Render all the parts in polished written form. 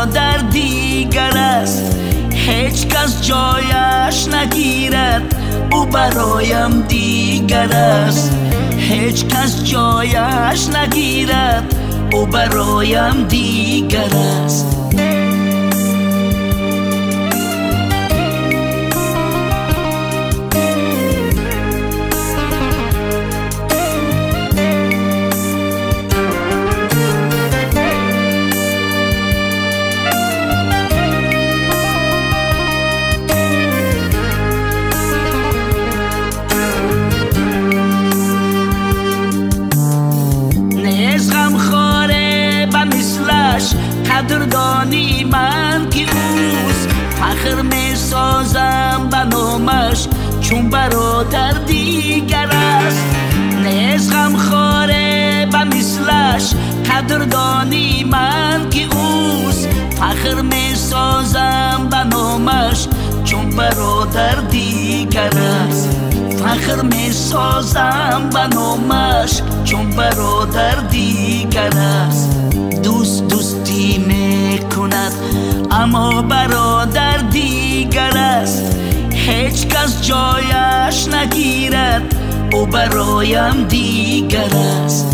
برادر دیگر است، هیچ کس جایش نگیرد، او برایم دیگر است. هیچ کس جایش نگیرد، او برایم دیگر است. قدردانی من که اوست، فخر می سازم به نامش چون برادر دیگر است. نیست غمخواره به مثلش، قدردانی من که اوست، فخر می سازم به نامش چون برادر دیگر است. فخر می سازم به نامش چون برادر دیگر است. دوستی می کند اما برادر دیگر است، هیچ کس جایش نگیرد، او برایم دیگر است.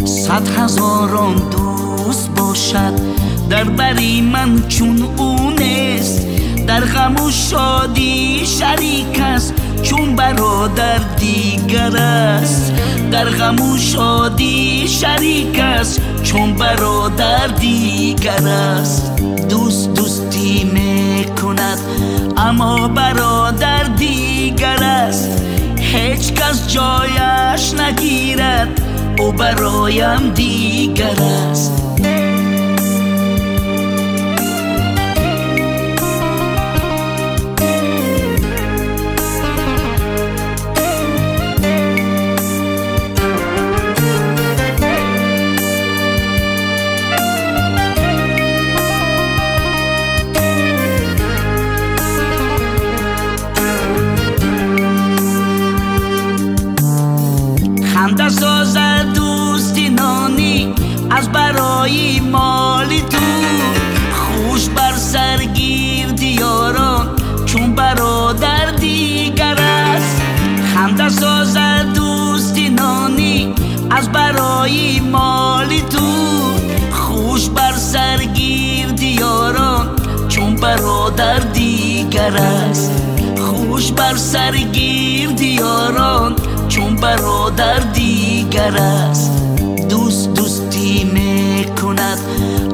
صد هزاران دوست باشد در بری من چون او نیست، در غم و شادی شریک است چون برادر دیگر است. در غم و شادی شریک است چون برادر دیگر است. دوستی می کند اما برادر دیگر است، هیچ کس جایش نگیرد، او برایم دیگر است. خنده سازد دوستی نانی از برای مال تو، خوش بر سرگیر دیاران چون برادر دیگر است. خنده سازد دوستی نانی از برای مال تو، خوش بر سرگیر دیاران چون برادر دیگر است. خوش بر سرگیر دیاران چون برادر دیگر است. دوستی می کند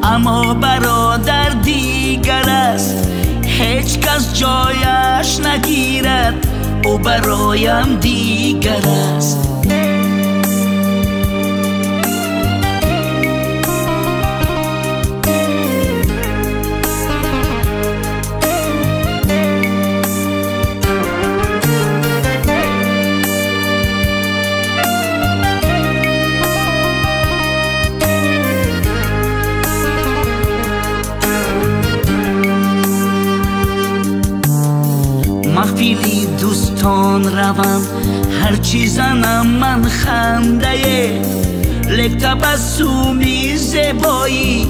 اما برادر دیگر است، هیچ کس جایش نگیرد، او برایم دیگر است. محفلی دوستان روم هرچی زنم من خنده، لک تبسمی زیبایی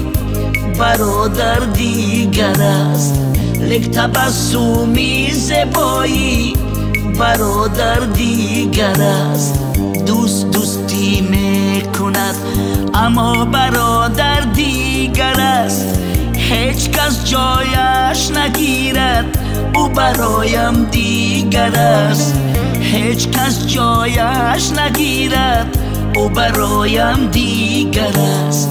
برادر دیگر است. لک تبسمی زیبایی برادر دیگر است. دوستی می کند اما برادر دیگر است، هیچ کس جایش نگیرد، او برایم دیگر است. هیچ کس جایش نگیرد، او برایم دیگر است.